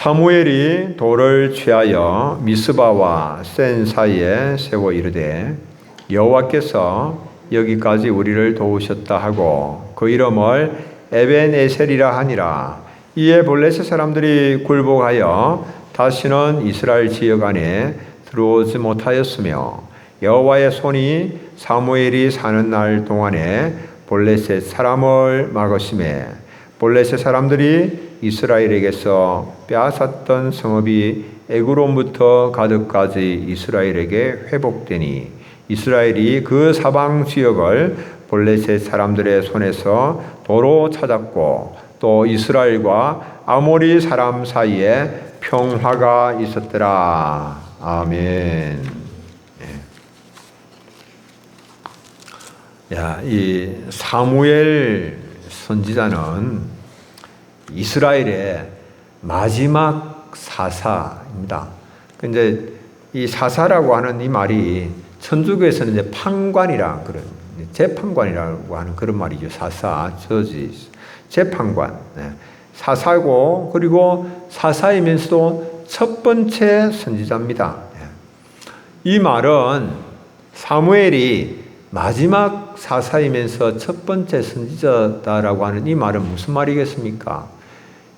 사무엘이 돌을 취하여 미스바와 센 사이에 세워 이르되 여호와께서 여기까지 우리를 도우셨다 하고 그 이름을 에벤에셀이라 하니라. 이에 블레셋 사람들이 굴복하여 다시는 이스라엘 지역 안에 들어오지 못하였으며 여호와의 손이 사무엘이 사는 날 동안에 블레셋 사람을 막으심에 블레셋 사람들이 이스라엘에게서 빼앗았던 성읍이 에그론부터 가드까지 이스라엘에게 회복되니 이스라엘이 그 사방 지역을 블레셋 사람들의 손에서 도로 찾았고 또 이스라엘과 아모리 사람 사이에 평화가 있었더라. 아멘. 이 사무엘 선지자는 이스라엘의 마지막 사사입니다. 근데 이 사사라고 하는 이 말이 천주교에서는 이제 판관이라 그런 재판관이라고 하는 그런 말이죠. 사사, 저지, 재판관. 사사고 그리고 사사이면서도 첫 번째 선지자입니다. 이 말은 사무엘이 마지막 사사이면서 첫 번째 선지자다라고 하는 이 말은 무슨 말이겠습니까?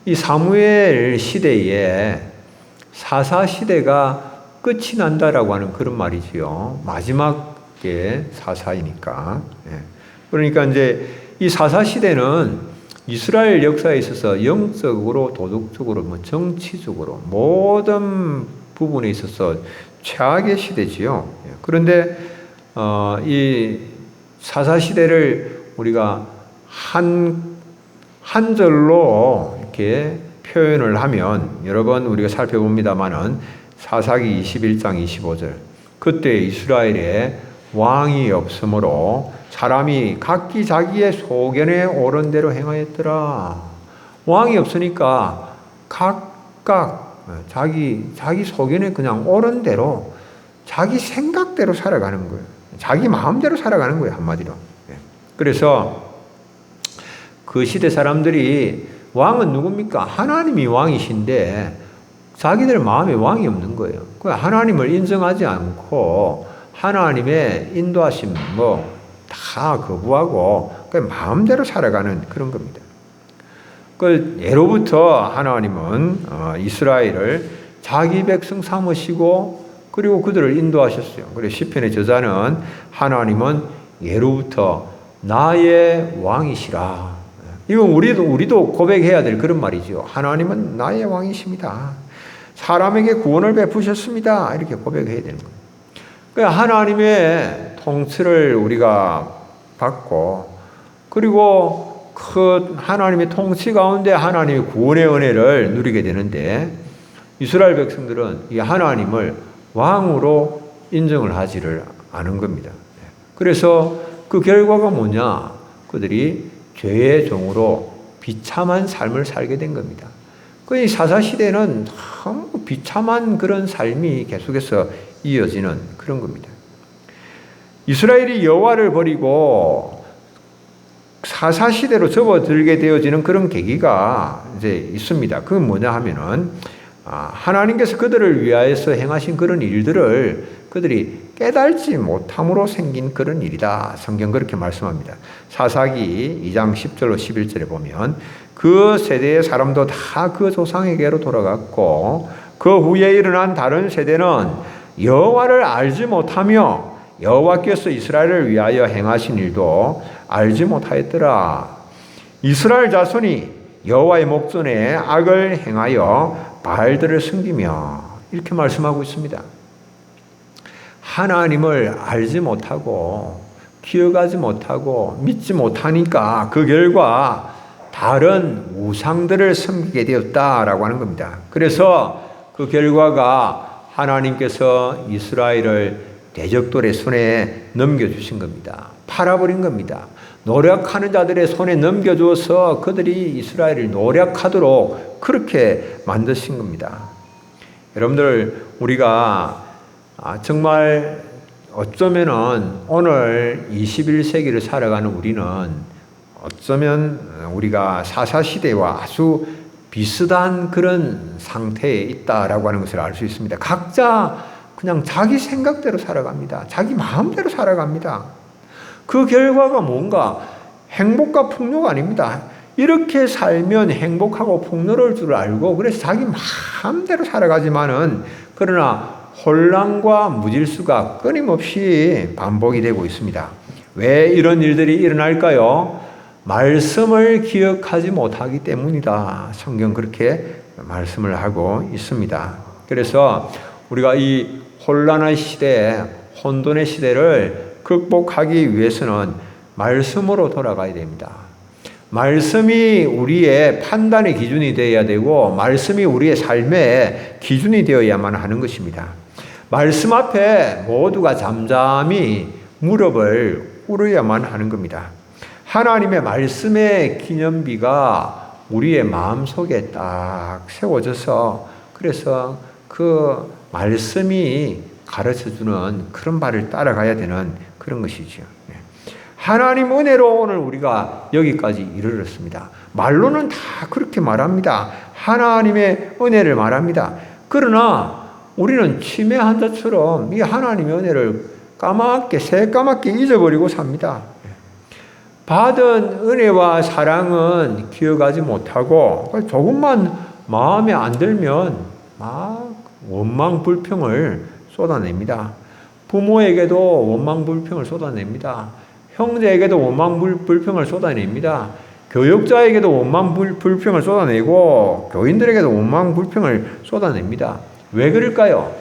이 사무엘 시대에 사사 시대가 끝이 난다라고 하는 그런 말이지요. 마지막에 사사이니까. 그러니까 이제 이 사사 시대는 이스라엘 역사에 있어서 영적으로, 도덕적으로, 정치적으로 모든 부분에 있어서 최악의 시대지요. 그런데 이 사사 시대를 우리가 한 절로 이렇게 표현을 하면 여러 번 우리가 살펴봅니다만은 사사기 21장 25절 그때 이스라엘에 왕이 없으므로 사람이 각기 자기의 소견에 옳은 대로 행하였더라. 왕이 없으니까 각각 자기 소견에 그냥 옳은 대로 자기 생각대로 살아가는 거예요. 자기 마음대로 살아가는 거예요, 한마디로. 그래서 그 시대 사람들이 왕은 누굽니까? 하나님이 왕이신데 자기들 마음에 왕이 없는 거예요. 하나님을 인정하지 않고 하나님의 인도하심 다 거부하고 마음대로 살아가는 그런 겁니다. 예로부터 하나님은 이스라엘을 자기 백성 삼으시고 그리고 그들을 인도하셨어요. 그래서 시편의 저자는 하나님은 예로부터 나의 왕이시라. 이건 우리도 고백해야 될 그런 말이죠. 하나님은 나의 왕이십니다. 사람에게 구원을 베푸셨습니다. 이렇게 고백해야 되는 거예요. 그러니까 하나님의 통치를 우리가 받고 그리고 그 하나님의 통치 가운데 하나님의 구원의 은혜를 누리게 되는데 이스라엘 백성들은 이 하나님을 왕으로 인정을 하지를 않은 겁니다. 그래서 그 결과가 뭐냐? 그들이 죄의 종으로 비참한 삶을 살게 된 겁니다. 그 사사시대는 너무 비참한 그런 삶이 계속해서 이어지는 그런 겁니다. 이스라엘이 여호와를 버리고 사사시대로 접어들게 되어지는 그런 계기가 이제 있습니다. 그건 뭐냐 하면은 하나님께서 그들을 위하여서 행하신 그런 일들을 그들이 깨달지 못함으로 생긴 그런 일이다. 성경 그렇게 말씀합니다. 사사기 2장 10절로 11절에 보면 그 세대의 사람도 다 그 조상에게로 돌아갔고 그 후에 일어난 다른 세대는 여호와를 알지 못하며 여호와께서 이스라엘을 위하여 행하신 일도 알지 못하였더라. 이스라엘 자손이 여호와의 목전에 악을 행하여 바알들을 섬기며 이렇게 말씀하고 있습니다. 하나님을 알지 못하고 기억하지 못하고 믿지 못하니까 그 결과 다른 우상들을 섬기게 되었다라고 하는 겁니다. 그래서 그 결과가 하나님께서 이스라엘을 대적들의 손에 넘겨주신 겁니다. 팔아버린 겁니다. 노력하는 자들의 손에 넘겨줘서 그들이 이스라엘을 노력하도록 그렇게 만드신 겁니다. 여러분들 우리가 정말 어쩌면은 오늘 21세기를 살아가는 우리는 어쩌면 우리가 사사시대와 아주 비슷한 그런 상태에 있다라고 하는 것을 알 수 있습니다. 각자 그냥 자기 생각대로 살아갑니다. 자기 마음대로 살아갑니다. 그 결과가 뭔가 행복과 풍요가 아닙니다. 이렇게 살면 행복하고 풍요로울 줄 알고 그래서 자기 마음대로 살아가지만은 그러나 혼란과 무질서가 끊임없이 반복이 되고 있습니다. 왜 이런 일들이 일어날까요? 말씀을 기억하지 못하기 때문이다. 성경 그렇게 말씀을 하고 있습니다. 그래서 우리가 이 혼란의 시대, 혼돈의 시대를 극복하기 위해서는 말씀으로 돌아가야 됩니다. 말씀이 우리의 판단의 기준이 되어야 되고 말씀이 우리의 삶의 기준이 되어야만 하는 것입니다. 말씀 앞에 모두가 잠잠히 무릎을 꿇어야만 하는 겁니다. 하나님의 말씀의 기념비가 우리의 마음속에 딱 세워져서 그래서 그 말씀이 가르쳐주는 그런 바를 따라가야 되는 그런 것이죠. 하나님 은혜로 오늘 우리가 여기까지 이르렀습니다. 말로는 다 그렇게 말합니다. 하나님의 은혜를 말합니다. 그러나 우리는 치매 환자처럼 이 하나님의 은혜를 새까맣게 잊어버리고 삽니다. 받은 은혜와 사랑은 기억하지 못하고 조금만 마음에 안 들면 막 원망 불평을 쏟아냅니다. 부모에게도 원망 불평을 쏟아냅니다. 형제에게도 원망 불평을 쏟아냅니다. 교육자에게도 원망 불평을 쏟아내고 교인들에게도 원망 불평을 쏟아냅니다. 왜 그럴까요?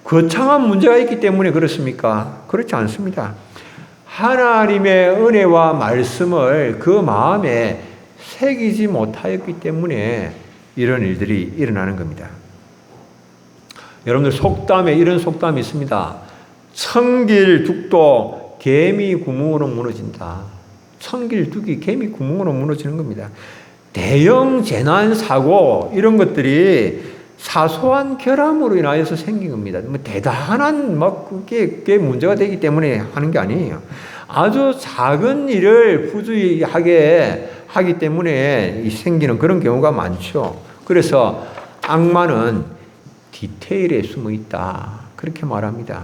거창한 문제가 있기 때문에 그렇습니까? 그렇지 않습니다. 하나님의 은혜와 말씀을 그 마음에 새기지 못하였기 때문에 이런 일들이 일어나는 겁니다. 여러분들 속담에 이런 속담이 있습니다. 청길둑도 개미 구멍으로 무너진다. 청길둑이 개미 구멍으로 무너지는 겁니다. 대형 재난 사고 이런 것들이 사소한 결함으로 인하여서 생긴 겁니다. 뭐 대단한 그게 문제가 되기 때문에 하는 게 아니에요. 아주 작은 일을 부주의하게 하기 때문에 생기는 그런 경우가 많죠. 그래서 악마는 디테일에 숨어 있다. 그렇게 말합니다.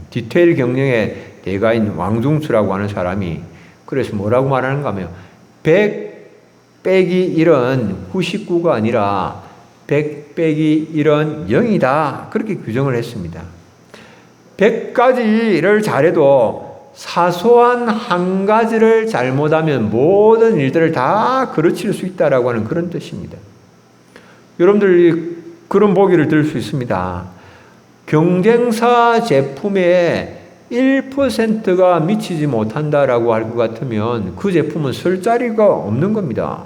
디테일 경영의 대가인 왕중수라고 하는 사람이 그래서 뭐라고 말하는가 하면 100 빼기 1은 99가 아니라 100 빼기 1은 0이다. 그렇게 규정을 했습니다. 100가지를 잘해도 사소한 한 가지를 잘못하면 모든 일들을 다 그르칠 수 있다라고 하는 그런 뜻입니다. 여러분들이 그런 보기를 들 수 있습니다. 경쟁사 제품에 1%가 미치지 못한다라고 할 것 같으면 그 제품은 쓸 자리가 없는 겁니다.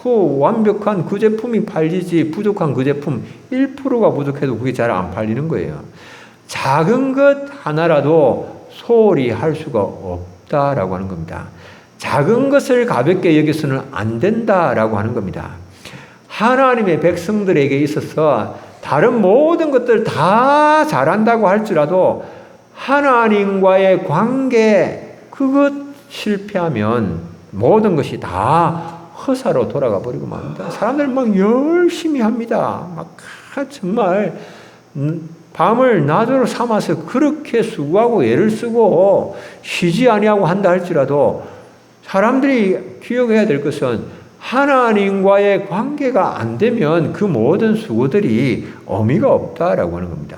그 완벽한 그 제품이 팔리지 부족한 그 제품 1%가 부족해도 그게 잘 안 팔리는 거예요. 작은 것 하나라도 소홀히 할 수가 없다라고 하는 겁니다. 작은 것을 가볍게 여기서는 안 된다라고 하는 겁니다. 하나님의 백성들에게 있어서 다른 모든 것들 다 잘한다고 할지라도 하나님과의 관계 그것 실패하면 모든 것이 다 허사로 돌아가 버리고 맙니다. 사람들 막 열심히 합니다. 막 정말 밤을 낮으로 삼아서 그렇게 수고하고 애를 쓰고 쉬지 아니하고 한다 할지라도 사람들이 기억해야 될 것은 하나님과의 관계가 안 되면 그 모든 수고들이 의미가 없다라고 하는 겁니다.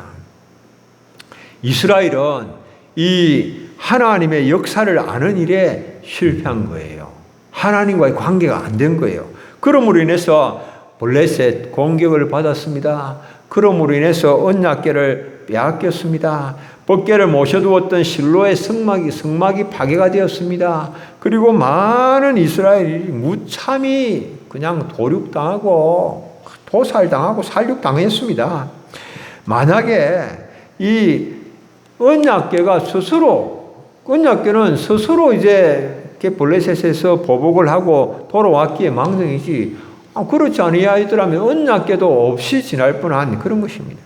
이스라엘은 이 하나님의 역사를 아는 일에 실패한 거예요. 하나님과의 관계가 안 된 거예요. 그러므로 인해서 블레셋 공격을 받았습니다. 그러므로 인해서 언약궤를 빼앗겼습니다. 법궤를 모셔두었던 실로의 성막이 파괴가 되었습니다. 그리고 많은 이스라엘이 무참히 그냥 도륙당하고 도살당하고 살육당했습니다. 만약에 이 언약궤가 언약궤는 스스로 이제 블레셋에서 보복을 하고 돌아왔기에 망정이지 그렇지 아니하더라면 언약궤도 없이 지날 뻔한 그런 것입니다.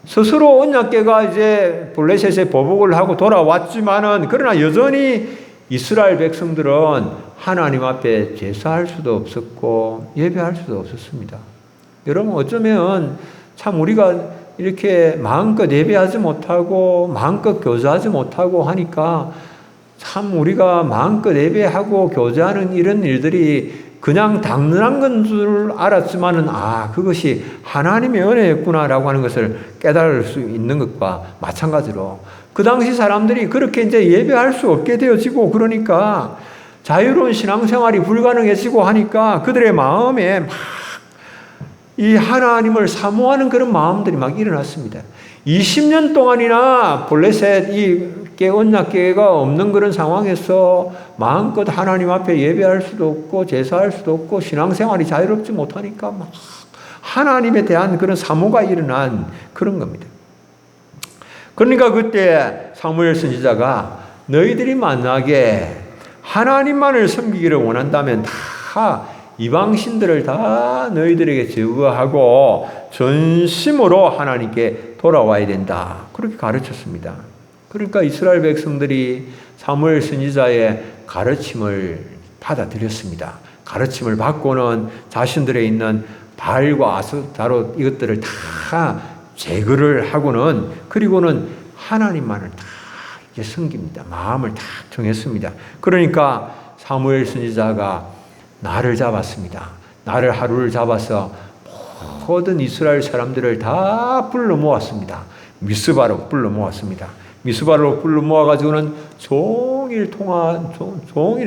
스스로 언약궤가 이제 블레셋에 보복을 하고 돌아왔지만은 그러나 여전히 이스라엘 백성들은 하나님 앞에 제사할 수도 없었고 예배할 수도 없었습니다. 여러분 어쩌면 참 우리가 이렇게 마음껏 예배하지 못하고 마음껏 교제하지 못하고 하니까 참 우리가 마음껏 예배하고 교제하는 이런 일들이 그냥 당연한 건 줄 알았지만은 그것이 하나님의 은혜였구나라고 하는 것을 깨달을 수 있는 것과 마찬가지로 그 당시 사람들이 그렇게 이제 예배할 수 없게 되어지고 그러니까 자유로운 신앙생활이 불가능해지고 하니까 그들의 마음에 막 이 하나님을 사모하는 그런 마음들이 막 일어났습니다. 20년 동안이나 블레셋 이 언약궤가 없는 그런 상황에서 마음껏 하나님 앞에 예배할 수도 없고 제사할 수도 없고 신앙생활이 자유롭지 못하니까 막 하나님에 대한 그런 사모가 일어난 그런 겁니다. 그러니까 그때 사무엘 선지자가 너희들이 만약에 하나님만을 섬기기를 원한다면 다 이방신들을 다 너희들에게 제거하고 전심으로 하나님께 돌아와야 된다. 그렇게 가르쳤습니다. 그러니까 이스라엘 백성들이 사무엘 선지자의 가르침을 받아들였습니다. 가르침을 받고는 자신들에 있는 바알과 아스타롯 이것들을 다 제거를 하고는 그리고는 하나님만을 다 이제 섬깁니다. 마음을 다 정했습니다. 그러니까 사무엘 선지자가 날을 잡았습니다. 날을 하루를 잡아서 모든 이스라엘 사람들을 다 불러 모았습니다. 미스바로 불러 모았습니다. 미스바로 불러 모아가지고는 종일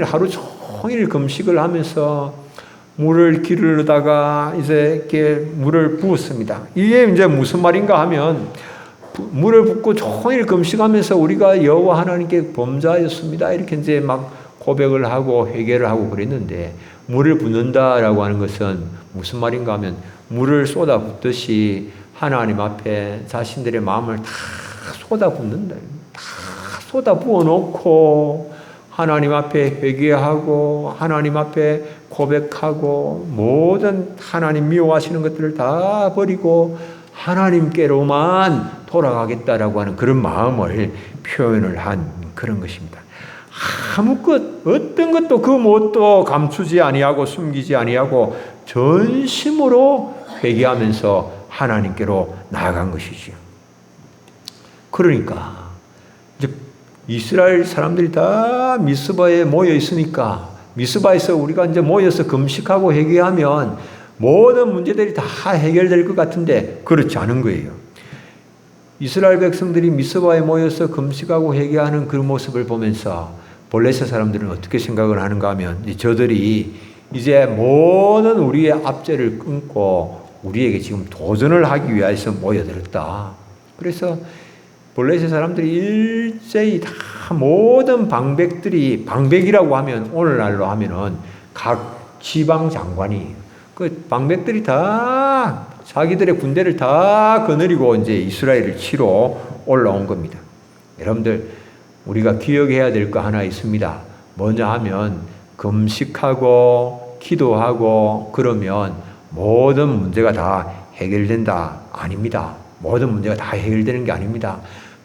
하루 종일 금식을 하면서 물을 기르다가 이제 이렇게 물을 부었습니다. 이게 이제 무슨 말인가 하면 물을 붓고 종일 금식하면서 우리가 여호와 하나님께 범죄하였습니다. 이렇게 이제 막 고백을 하고 회개를 하고 그랬는데 물을 붓는다라고 하는 것은 무슨 말인가 하면 물을 쏟아붓듯이 하나님 앞에 자신들의 마음을 다 쏟아붓는다. 다 쏟아부어 놓고 하나님 앞에 회개하고 하나님 앞에 고백하고 모든 하나님 미워하시는 것들을 다 버리고 하나님께로만 돌아가겠다라고 하는 그런 마음을 표현을 한 그런 것입니다. 어떤 것도 그 뭣도 감추지 아니하고 숨기지 아니하고 전심으로 회개하면서 하나님께로 나아간 것이지요. 그러니까 이제 이스라엘 사람들이 다 미스바에 모여 있으니까 미스바에서 우리가 이제 모여서 금식하고 회개하면 모든 문제들이 다 해결될 것 같은데 그렇지 않은 거예요. 이스라엘 백성들이 미스바에 모여서 금식하고 회개하는 그 모습을 보면서 블레셋 사람들은 어떻게 생각을 하는가 하면 저들이 이제 모든 우리의 압제를 끊고 우리에게 지금 도전을 하기 위해서 모여들었다. 그래서 블레셋 사람들이 일제히 다 모든 방백이라고 하면 오늘날로 하면은 각 지방 장관이 그 방백들이 다 자기들의 군대를 다 거느리고 이제 이스라엘을 치러 올라온 겁니다. 여러분들 우리가 기억해야 될 거 하나 있습니다. 뭐냐 하면 금식하고 기도하고 그러면 모든 문제가 다 해결된다. 아닙니다. 모든 문제가 다 해결되는 게 아닙니다.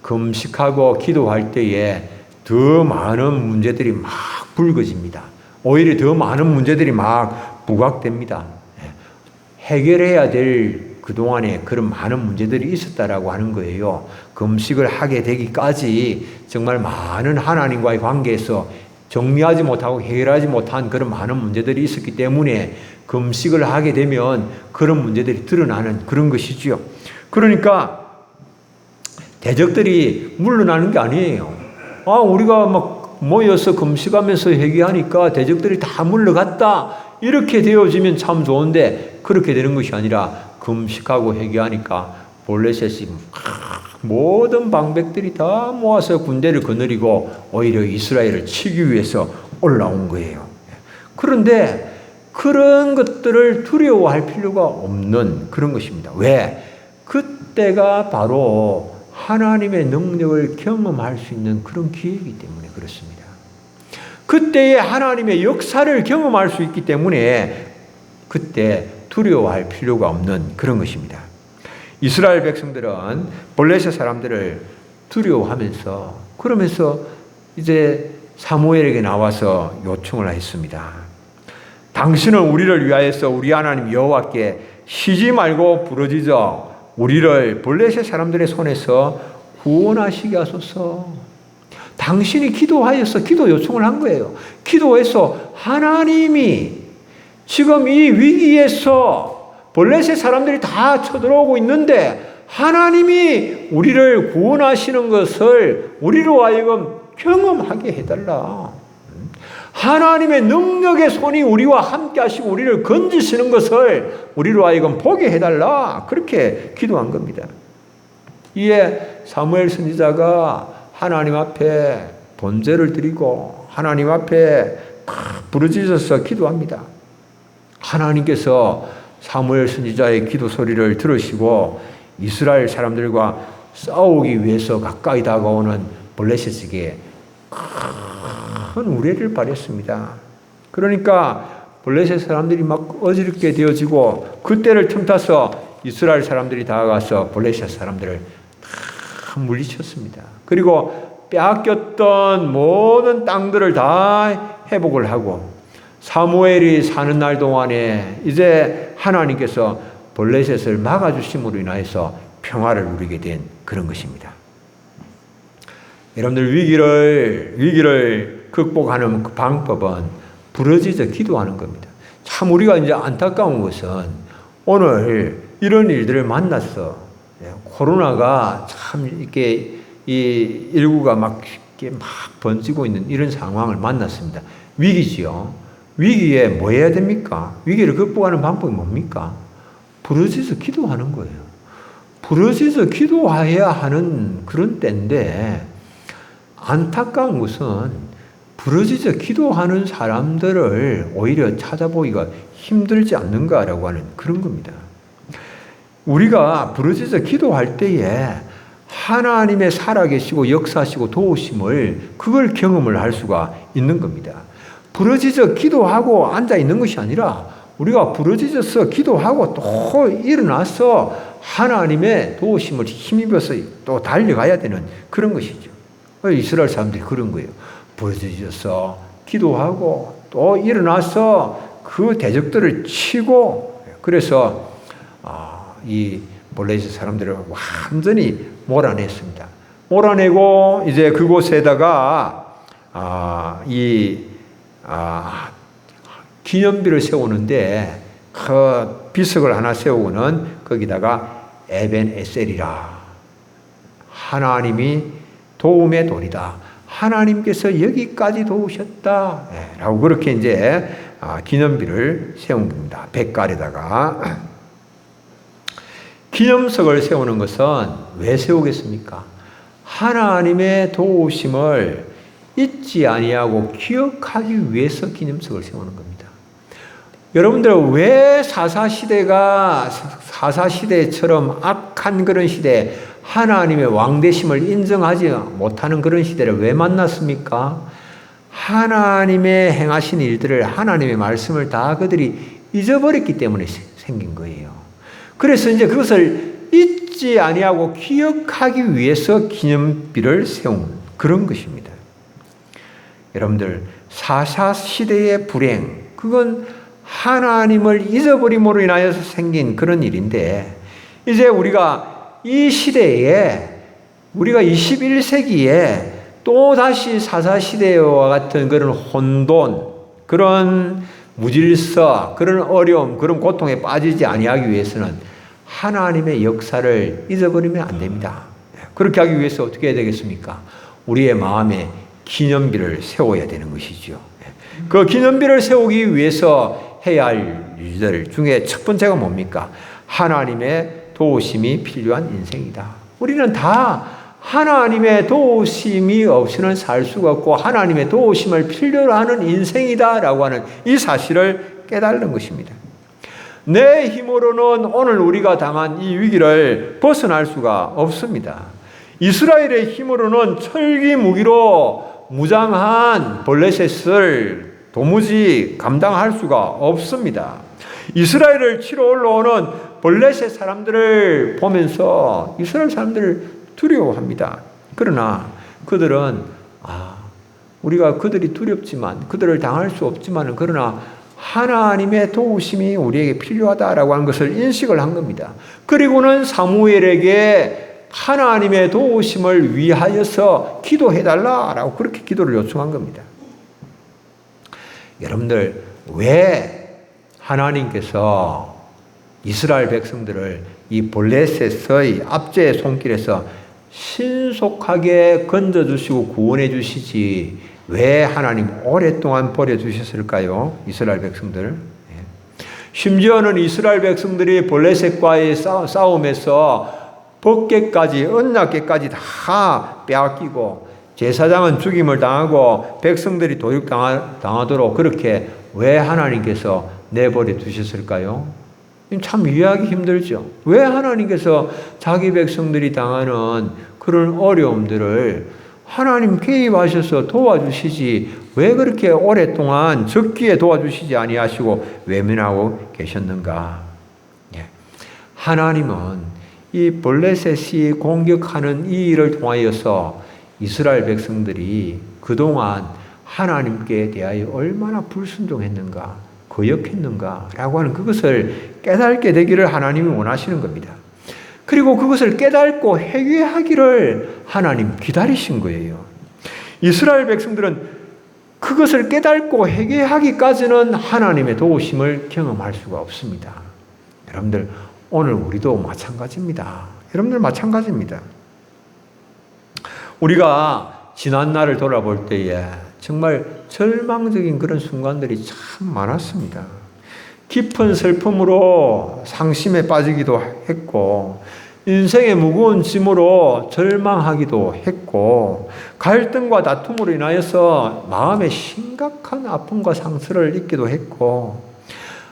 금식하고 기도할 때에 더 많은 문제들이 막 불거집니다. 오히려 더 많은 문제들이 막 부각됩니다. 해결해야 될 그동안에 그런 많은 문제들이 있었다라고 하는 거예요. 금식을 하게 되기까지 정말 많은 하나님과의 관계에서 정리하지 못하고 해결하지 못한 그런 많은 문제들이 있었기 때문에 금식을 하게 되면 그런 문제들이 드러나는 그런 것이지요. 그러니까 대적들이 물러나는 게 아니에요. 우리가 막 모여서 금식하면서 회개하니까 대적들이 다 물러갔다. 이렇게 되어지면 참 좋은데 그렇게 되는 것이 아니라 금식하고 회개하니까 블레셋이 모든 방백들이 다 모아서 군대를 거느리고 오히려 이스라엘을 치기 위해서 올라온 거예요. 그런데 그런 것들을 두려워할 필요가 없는 그런 것입니다. 왜? 그때가 바로 하나님의 능력을 경험할 수 있는 그런 기회이기 때문에 그렇습니다. 그때의 하나님의 역사를 경험할 수 있기 때문에 그때 두려워할 필요가 없는 그런 것입니다. 이스라엘 백성들은 블레셋 사람들을 두려워하면서 그러면서 이제 사무엘에게 나와서 요청을 했습니다. 당신은 우리를 위하여서 우리 하나님 여호와께 쉬지 말고 부르짖어 우리를 블레셋 사람들의 손에서 구원하시게 하소서. 당신이 기도하여서 기도 요청을 한 거예요. 기도해서 하나님이 지금 이 위기에서 블레셋 사람들이 다 쳐들어오고 있는데 하나님이 우리를 구원하시는 것을 우리로 하여금 경험하게 해달라. 하나님의 능력의 손이 우리와 함께 하시고 우리를 건지시는 것을 우리로 하여금 보게 해달라. 그렇게 기도한 겁니다. 이에 사무엘 선지자가 하나님 앞에 번제를 드리고 하나님 앞에 부르짖어서 기도합니다. 하나님께서 사무엘 선지자의 기도 소리를 들으시고 이스라엘 사람들과 싸우기 위해서 가까이 다가오는 블레셋에게 큰 우레를 발했습니다. 그러니까 블레셋 사람들이 막 어지럽게 되어지고 그때를 틈타서 이스라엘 사람들이 다가가서 블레셋 사람들을 다 물리쳤습니다. 그리고 빼앗겼던 모든 땅들을 다 회복을 하고 사무엘이 사는 날 동안에 이제 하나님께서 블레셋을 막아주심으로 인하여서 평화를 누리게 된 그런 것입니다. 여러분들 위기를 극복하는 그 방법은 부르짖어 기도하는 겁니다. 참 우리가 이제 안타까운 것은 오늘 이런 일들을 만났어. 코로나가 참 이렇게 이 일구가 막 번지고 있는 이런 상황을 만났습니다. 위기지요. 위기에 뭐 해야 됩니까? 위기를 극복하는 방법이 뭡니까? 부르짖어 기도하는 거예요. 부르짖어 기도해야 하는 그런 때인데 안타까운 것은 부르짖어 기도하는 사람들을 오히려 찾아보기가 힘들지 않는가라고 하는 그런 겁니다. 우리가 부르짖어 기도할 때에 하나님의 살아계시고 역사하시고 도우심을 그걸 경험을 할 수가 있는 겁니다. 부르짖어 기도하고 앉아 있는 것이 아니라 우리가 부르짖어서 기도하고 또 일어나서 하나님의 도우심을 힘입어서 또 달려가야 되는 그런 것이죠. 이스라엘 사람들이 그런 거예요. 부르짖어서 기도하고 또 일어나서 그 대적들을 치고 그래서 이 블레셋 사람들을 완전히 몰아냈습니다. 몰아내고 이제 그곳에다가 기념비를 세우는데 그 비석을 하나 세우고는 거기다가 에벤 에셀이라 하나님이 도움의 돌이다. 하나님께서 여기까지 도우셨다. 라고 그렇게 이제 기념비를 세운 겁니다. 백갈에다가 기념석을 세우는 것은 왜 세우겠습니까? 하나님의 도우심을 잊지 아니하고 기억하기 위해서 기념석을 세우는 겁니다. 여러분들 왜 사사시대가 사사시대처럼 악한 그런 시대 하나님의 왕되심을 인정하지 못하는 그런 시대를 왜 만났습니까? 하나님의 행하신 일들을 하나님의 말씀을 다 그들이 잊어버렸기 때문에 생긴 거예요. 그래서 이제 그것을 잊지 아니하고 기억하기 위해서 기념비를 세운 그런 것입니다. 여러분들 사사시대의 불행 그건 하나님을 잊어버림으로 인하여서 생긴 그런 일인데 이제 우리가 이 시대에 우리가 21세기에 또다시 사사시대와 같은 그런 혼돈 그런 무질서 그런 어려움 그런 고통에 빠지지 아니하기 위해서는 하나님의 역사를 잊어버리면 안 됩니다. 그렇게 하기 위해서 어떻게 해야 되겠습니까? 우리의 마음에 기념비를 세워야 되는 것이죠. 그 기념비를 세우기 위해서 해야 할 일들 중에 첫 번째가 뭡니까? 하나님의 도우심이 필요한 인생이다. 우리는 다 하나님의 도우심이 없이는 살 수가 없고 하나님의 도우심을 필요로 하는 인생이다라고 하는 이 사실을 깨달는 것입니다. 내 힘으로는 오늘 우리가 당한 이 위기를 벗어날 수가 없습니다. 이스라엘의 힘으로는 철기 무기로 무장한 블레셋을 도무지 감당할 수가 없습니다. 이스라엘을 치러 올라오는 블레셋 사람들을 보면서 이스라엘 사람들을 두려워합니다. 그러나 그들은 우리가 그들이 두렵지만, 그들을 당할 수 없지만, 그러나 하나님의 도우심이 우리에게 필요하다라고 하는 것을 인식을 한 겁니다. 그리고는 사무엘에게 하나님의 도우심을 위하여서 기도해달라라고 그렇게 기도를 요청한 겁니다. 여러분들, 왜 하나님께서 이스라엘 백성들을 이 블레셋의 압제의 손길에서 신속하게 건져주시고 구원해 주시지 왜 하나님 오랫동안 버려주셨을까요? 이스라엘 백성들. 심지어는 이스라엘 백성들이 블레셋과의 싸움에서 법궤까지 언약궤까지 다 빼앗기고 제사장은 죽임을 당하고 백성들이 도륙당하도록 그렇게 왜 하나님께서 내버려 두셨을까요? 참 이해하기 힘들죠. 왜 하나님께서 자기 백성들이 당하는 그런 어려움들을 하나님 개입하셔서 도와주시지 왜 그렇게 오랫동안 적기에 도와주시지 아니하시고 외면하고 계셨는가? 하나님은 이 블레셋이 공격하는 이 일을 통하여서 이스라엘 백성들이 그동안 하나님께 대하여 얼마나 불순종했는가, 거역했는가라고 하는 그것을 깨닫게 되기를 하나님이 원하시는 겁니다. 그리고 그것을 깨닫고 회개하기를 하나님 기다리신 거예요. 이스라엘 백성들은 그것을 깨닫고 회개하기까지는 하나님의 도우심을 경험할 수가 없습니다. 여러분들, 오늘 우리도 마찬가지입니다. 여러분들 마찬가지입니다. 우리가 지난 날을 돌아볼 때에 정말 절망적인 그런 순간들이 참 많았습니다. 깊은 슬픔으로 상심에 빠지기도 했고 인생의 무거운 짐으로 절망하기도 했고 갈등과 다툼으로 인하여서 마음에 심각한 아픔과 상처를 입기도 했고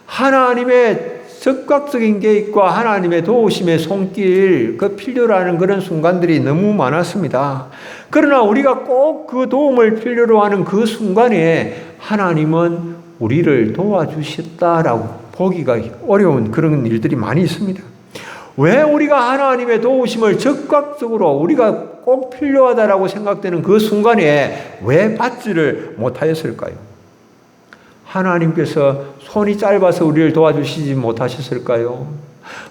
하나님의 적극적인 개입과 하나님의 도우심의 손길 그 필요로 하는 그런 순간들이 너무 많았습니다. 그러나 우리가 꼭 그 도움을 필요로 하는 그 순간에 하나님은 우리를 도와주셨다라고 보기가 어려운 그런 일들이 많이 있습니다. 왜 우리가 하나님의 도우심을 적극적으로 우리가 꼭 필요하다라고 생각되는 그 순간에 왜 받지를 못하였을까요? 하나님께서 손이 짧아서 우리를 도와주시지 못하셨을까요?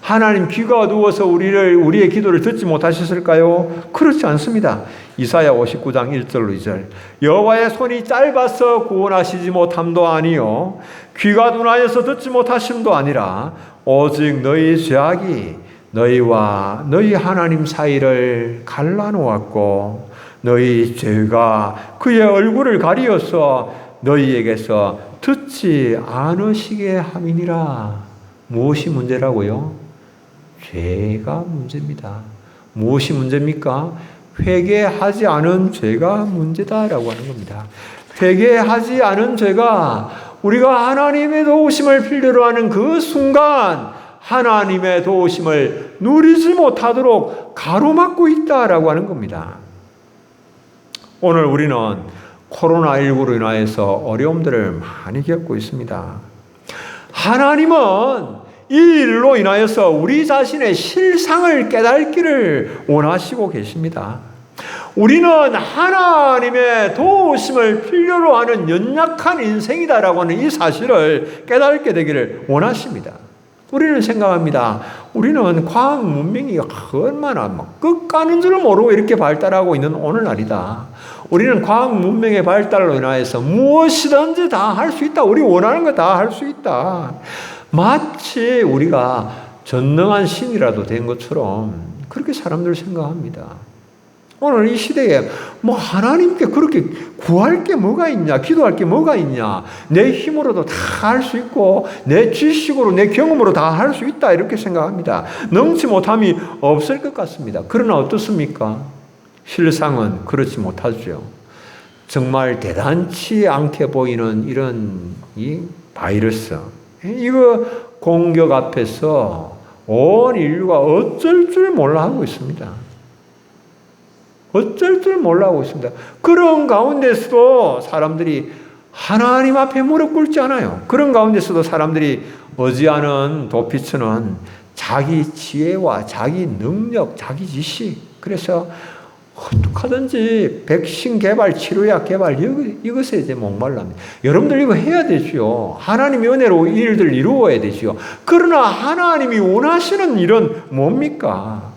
하나님 귀가 어두워서 우리의 기도를 듣지 못하셨을까요? 그렇지 않습니다. 이사야 59장 1절로 2절 여호와의 손이 짧아서 구원하시지 못함도 아니요 귀가 둔하여서 듣지 못하심도 아니라 오직 너희 죄악이 너희와 너희 하나님 사이를 갈라놓았고 너희 죄가 그의 얼굴을 가리어서 너희에게서 듣지 않으시게 함이니라. 무엇이 문제라고요? 죄가 문제입니다. 무엇이 문제입니까? 회개하지 않은 죄가 문제다라고 하는 겁니다. 회개하지 않은 죄가 우리가 하나님의 도우심을 필요로 하는 그 순간 하나님의 도우심을 누리지 못하도록 가로막고 있다라고 하는 겁니다. 오늘 우리는 코로나19로 인하여서 어려움들을 많이 겪고 있습니다. 하나님은 이 일로 인하여서 우리 자신의 실상을 깨닫기를 원하시고 계십니다. 우리는 하나님의 도우심을 필요로 하는 연약한 인생이다라고 하는 이 사실을 깨닫게 되기를 원하십니다. 우리는 생각합니다. 우리는 과학 문명이 얼마나 끝 가는 줄 모르고 이렇게 발달하고 있는 오늘날이다. 우리는 과학 문명의 발달로 인하여서 무엇이든지 다 할 수 있다. 우리 원하는 거 다 할 수 있다. 마치 우리가 전능한 신이라도 된 것처럼 그렇게 사람들 생각합니다. 오늘 이 시대에 하나님께 그렇게 구할 게 뭐가 있냐, 기도할 게 뭐가 있냐, 내 힘으로도 다 할 수 있고 내 지식으로 내 경험으로 다 할 수 있다 이렇게 생각합니다. 능치 못함이 없을 것 같습니다. 그러나 어떻습니까? 실상은 그렇지 못하죠. 정말 대단치 않게 보이는 이런 이 바이러스, 이거 공격 앞에서 온 인류가 어쩔 줄 몰라 하고 있습니다. 어쩔 줄 몰라 하고 있습니다. 그런 가운데서도 사람들이 하나님 앞에 무릎 꿇지 않아요. 그런 가운데서도 사람들이 의지하는 도피처는 자기 지혜와 자기 능력, 자기 지식, 그래서 어떡하든지 백신 개발, 치료약 개발, 이것에 이제 목말랍니다. 여러분들 이거 해야 되죠. 하나님의 은혜로 이 일들 이루어야 되죠. 그러나 하나님이 원하시는 일은 뭡니까?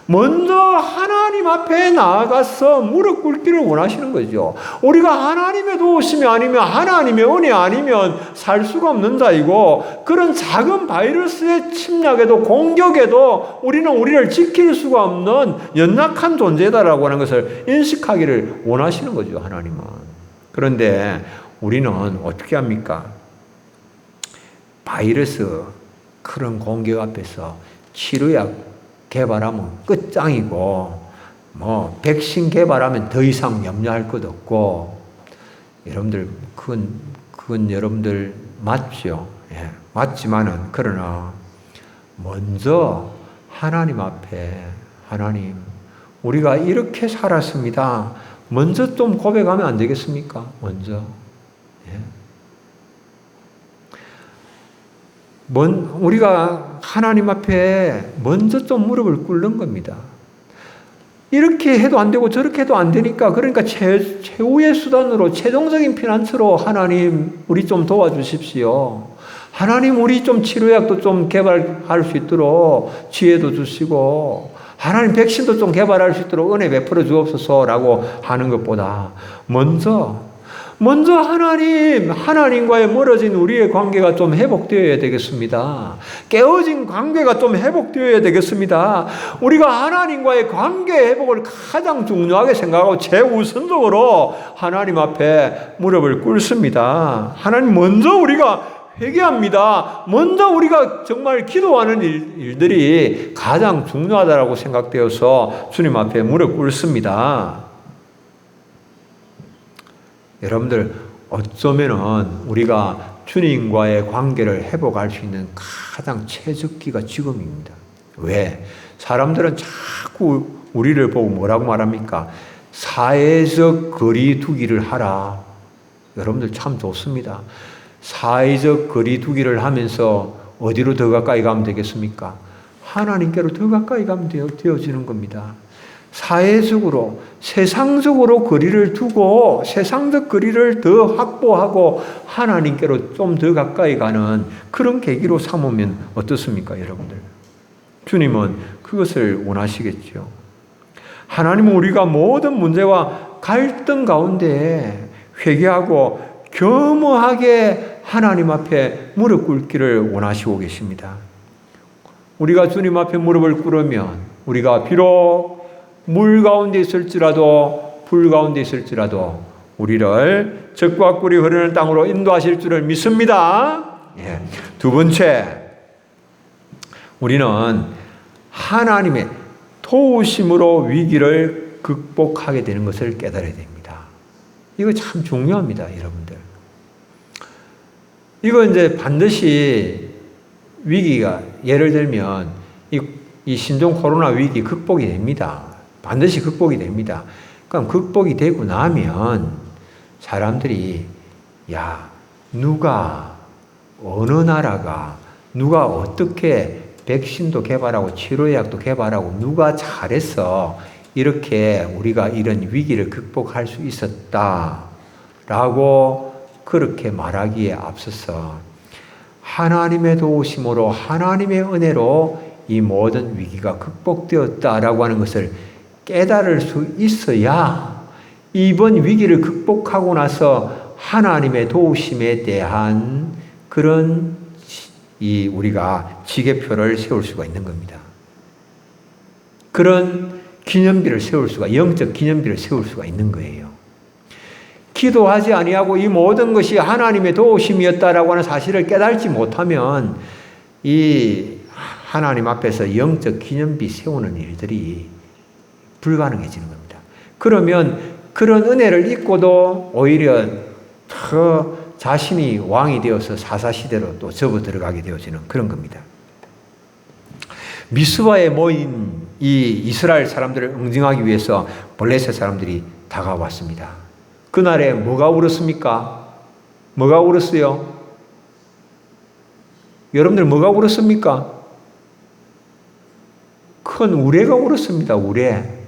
먼저 하나님 앞에 나아가서 무릎 꿇기를 원하시는 거죠. 우리가 하나님의 도우심이 아니면 하나님의 은혜 아니면 살 수가 없는 자이고, 그런 작은 바이러스의 침략에도 공격에도 우리는 우리를 지킬 수가 없는 연약한 존재다라고 하는 것을 인식하기를 원하시는 거죠, 하나님은. 그런데 우리는 어떻게 합니까? 바이러스 그런 공격 앞에서 치료약 개발하면 끝장이고, 백신 개발하면 더 이상 염려할 것 없고, 여러분들, 그건 여러분들 맞죠? 예, 맞지만은, 그러나, 먼저 하나님 앞에, 하나님, 우리가 이렇게 살았습니다. 먼저 좀 고백하면 안 되겠습니까? 먼저. 예. 우리가 하나님 앞에 먼저 좀 무릎을 꿇는 겁니다. 이렇게 해도 안 되고 저렇게 해도 안 되니까, 그러니까 최후의 수단으로, 최종적인 피난처로 하나님 우리 좀 도와주십시오. 하나님 우리 좀 치료약도 좀 개발할 수 있도록 지혜도 주시고, 하나님 백신도 좀 개발할 수 있도록 은혜 베풀어 주옵소서라고 하는 것보다 먼저 하나님과의 멀어진 우리의 관계가 좀 회복되어야 되겠습니다. 깨어진 관계가 좀 회복되어야 되겠습니다. 우리가 하나님과의 관계 회복을 가장 중요하게 생각하고 최우선적으로 하나님 앞에 무릎을 꿇습니다. 하나님 먼저 우리가 회개합니다. 먼저 우리가 정말 기도하는 일들이 가장 중요하다고 생각되어서 주님 앞에 무릎 꿇습니다. 여러분들, 어쩌면은 우리가 주님과의 관계를 회복할 수 있는 가장 최적기가 지금입니다. 왜? 사람들은 자꾸 우리를 보고 뭐라고 말합니까? 사회적 거리 두기를 하라. 여러분들 참 좋습니다. 사회적 거리 두기를 하면서 어디로 더 가까이 가면 되겠습니까? 하나님께로 더 가까이 가면 되어지는 겁니다. 사회적으로, 세상적으로 거리를 두고 세상적 거리를 더 확보하고 하나님께로 좀 더 가까이 가는 그런 계기로 삼으면 어떻습니까, 여러분들? 주님은 그것을 원하시겠죠. 하나님은 우리가 모든 문제와 갈등 가운데 회개하고 겸허하게 하나님 앞에 무릎 꿇기를 원하시고 계십니다. 우리가 주님 앞에 무릎을 꿇으면 우리가 비록 물 가운데 있을지라도 불 가운데 있을지라도 우리를 적과 꿀이 흐르는 땅으로 인도하실 줄을 믿습니다. 예. 두 번째, 우리는 하나님의 도우심으로 위기를 극복하게 되는 것을 깨달아야 됩니다. 이거 참 중요합니다, 여러분들. 이거 이제 반드시 위기가, 예를 들면 이 신종 코로나 위기 극복이 됩니다. 반드시 극복이 됩니다. 그럼 극복이 되고 나면 사람들이 누가, 어느 나라가, 누가 어떻게 백신도 개발하고 치료약도 개발하고 누가 잘해서 이렇게 우리가 이런 위기를 극복할 수 있었다라고 그렇게 말하기에 앞서서 하나님의 도우심으로, 하나님의 은혜로 이 모든 위기가 극복되었다라고 하는 것을 깨달을 수 있어야 이번 위기를 극복하고 나서 하나님의 도우심에 대한 그런 우리가 지계표를 세울 수가 있는 겁니다. 그런 기념비를 세울 수가, 영적 기념비를 세울 수가 있는 거예요. 기도하지 아니하고 이 모든 것이 하나님의 도우심이었다라고 하는 사실을 깨달지 못하면 이 하나님 앞에서 영적 기념비 세우는 일들이 불가능해지는 겁니다. 그러면 그런 은혜를 잊고도 오히려 더 자신이 왕이 되어서 사사시대로 또 접어 들어가게 되어지는 그런 겁니다. 미스바에 모인 이 이스라엘 사람들을 응징하기 위해서 블레셋 사람들이 다가왔습니다. 그날에 뭐가 울었습니까? 뭐가 울었어요? 여러분들 뭐가 울었습니까? 큰 우레가 울었습니다. 우레.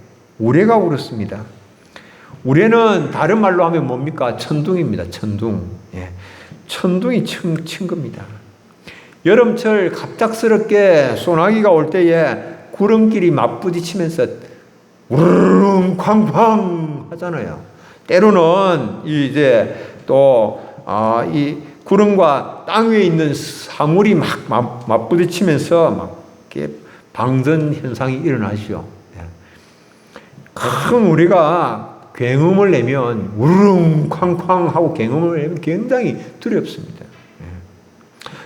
우레가 울었습니다. 우레는 다른 말로 하면 뭡니까? 천둥입니다. 천둥. 예. 천둥이 친 겁니다. 여름철 갑작스럽게 소나기가 올 때에 구름끼리 맞부딪히면서 우르릉 쾅쾅 하잖아요. 때로는 이제 이 구름과 땅 위에 있는 사물이 막 맞부딪히면서 막 이렇게 방전 현상이 일어나죠. 큰 우리가 굉음을 내면 우르릉 쾅쾅 하고 굉음을 내면 굉장히 두렵습니다.